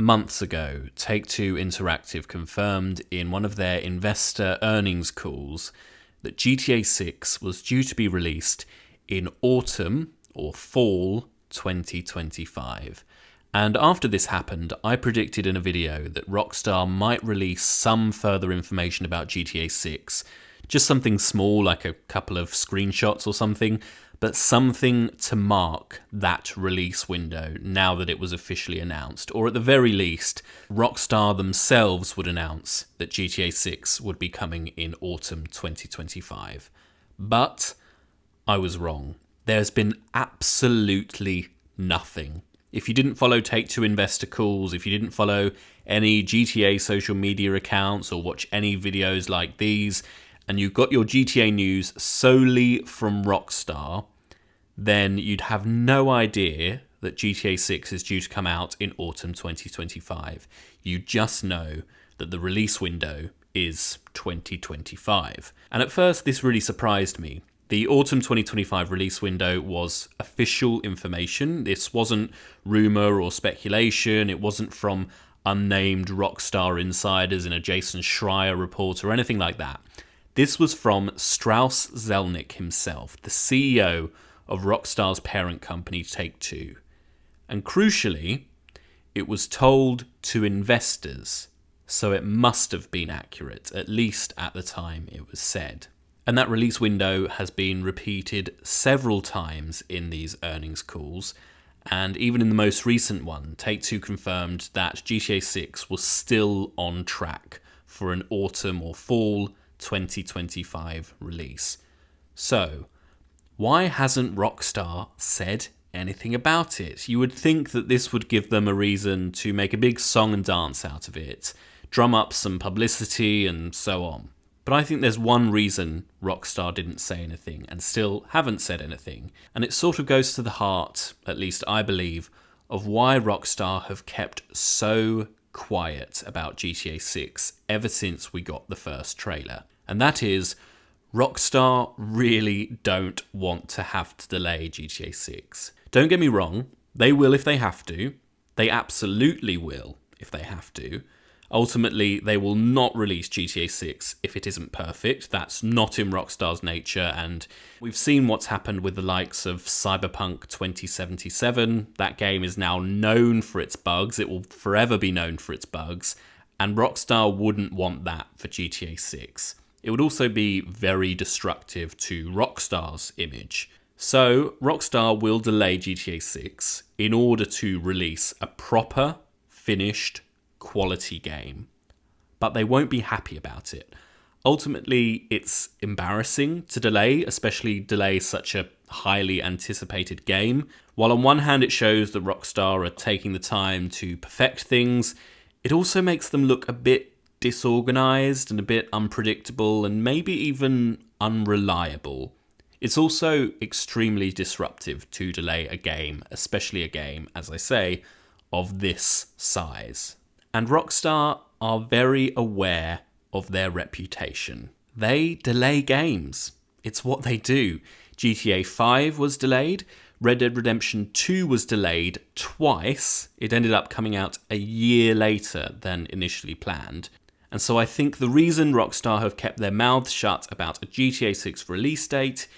months ago, Take-Two Interactive confirmed in one of their investor earnings calls that GTA 6 was due to be released in autumn or fall 2025. And after this happened, I predicted in a video that Rockstar might release some further information about GTA 6, just something small like a couple of screenshots or something, but something to mark that release window now that it was officially announced. Or at the very least, Rockstar themselves would announce that GTA 6 would be coming in autumn 2025. But I was wrong. There's been absolutely nothing. If you didn't follow Take-Two investor calls, if you didn't follow any GTA social media accounts or watch any videos like these, and you got your GTA news solely from Rockstar, then you'd have no idea that GTA 6 is due to come out in autumn 2025. You just know that the release window is 2025. And at first, this really surprised me. The autumn 2025 release window was official information. This wasn't rumour or speculation. It wasn't from unnamed Rockstar insiders in a Jason Schreier report or anything like that. This was from Strauss Zelnick himself, the CEO of Rockstar's parent company Take-Two. And crucially, it was told to investors, so it must have been accurate, at least at the time it was said. And that release window has been repeated several times in these earnings calls, and even in the most recent one, Take-Two confirmed that GTA 6 was still on track for an autumn or fall 2025 release. So, why hasn't Rockstar said anything about it? You would think that this would give them a reason to make a big song and dance out of it, drum up some publicity and so on. But I think there's one reason Rockstar didn't say anything and still haven't said anything, and it sort of goes to the heart, at least I believe, of why Rockstar have kept so quiet about GTA 6 ever since we got the first trailer. And that is, Rockstar really don't want to have to delay GTA 6. Don't get me wrong, they will if they have to. They absolutely will if they have to. Ultimately, they will not release GTA 6 if it isn't perfect. That's not in Rockstar's nature, and we've seen what's happened with the likes of Cyberpunk 2077. That game is now known for its bugs. It will forever be known for its bugs, and Rockstar wouldn't want that for GTA 6. It would also be very destructive to Rockstar's image. So, Rockstar will delay GTA 6 in order to release a proper, finished, quality game. But they won't be happy about it. Ultimately, it's embarrassing to delay, especially delay such a highly anticipated game. While on one hand it shows that Rockstar are taking the time to perfect things, it also makes them look a bit disorganized and a bit unpredictable and maybe even unreliable. It's also extremely disruptive to delay a game, especially a game, as I say, of this size. And Rockstar are very aware of their reputation. They delay games. It's what they do. GTA 5 was delayed. Red Dead Redemption 2 was delayed twice. It ended up coming out a year later than initially planned. And so I think the reason Rockstar have kept their mouths shut about a GTA 6 release date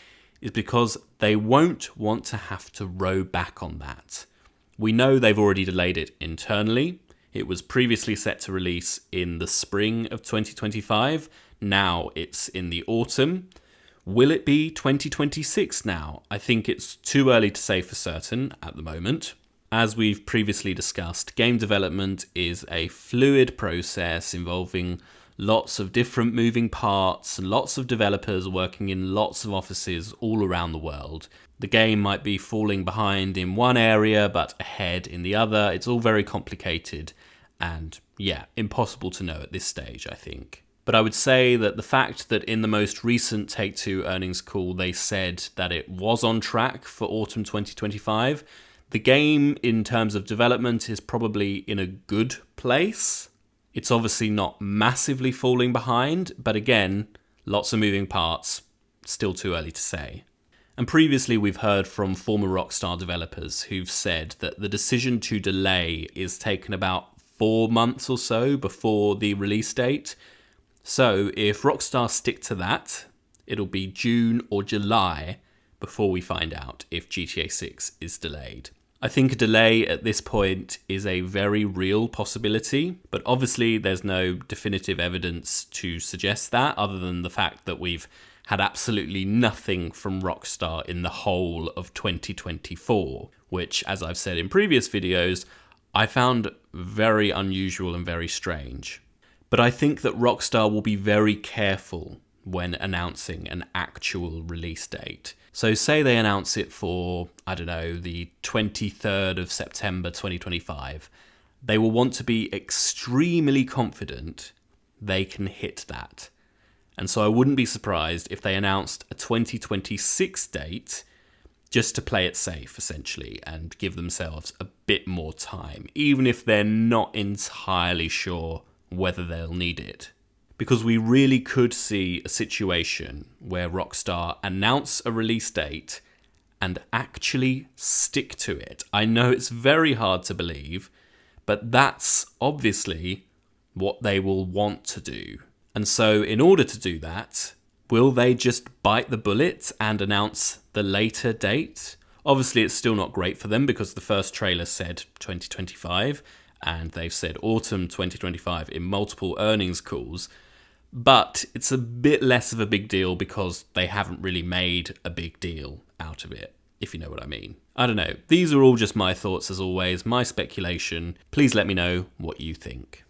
is because they won't want to have to row back on that. We know they've already delayed it internally. It was previously set to release in the spring of 2025. Now it's in the autumn. Will it be 2026 now? I think it's too early to say for certain at the moment. As we've previously discussed, game development is a fluid process involving lots of different moving parts and lots of developers working in lots of offices all around the world. The game might be falling behind in one area but ahead in the other. It's all very complicated and, impossible to know at this stage, I think. But I would say that the fact that in the most recent Take-Two earnings call they said that it was on track for autumn 2025, the game in terms of development is probably in a good place. It's obviously not massively falling behind, but again, lots of moving parts, still too early to say. And previously we've heard from former Rockstar developers who've said that the decision to delay is taken about 4 months or so before the release date. So if Rockstar stick to that, it'll be June or July before we find out if GTA 6 is delayed. I think a delay at this point is a very real possibility, but obviously there's no definitive evidence to suggest that, other than the fact that we've had absolutely nothing from Rockstar in the whole of 2024, which, as I've said in previous videos, I found very unusual and very strange. But I think that Rockstar will be very careful when announcing an actual release date. So say they announce it for, I don't know, the 23rd of September 2025. They will want to be extremely confident they can hit that. And so I wouldn't be surprised if they announced a 2026 date just to play it safe, essentially, and give themselves a bit more time, even if they're not entirely sure whether they'll need it. Because we really could see a situation where Rockstar announce a release date and actually stick to it. I know it's very hard to believe, but that's obviously what they will want to do. And so in order to do that, will they just bite the bullet and announce the later date? Obviously, it's still not great for them because the first trailer said 2025, and they've said autumn 2025 in multiple earnings calls. But it's a bit less of a big deal because they haven't really made a big deal out of it, if you know what I mean. I don't know. These are all just my thoughts as always, my speculation. Please let me know what you think.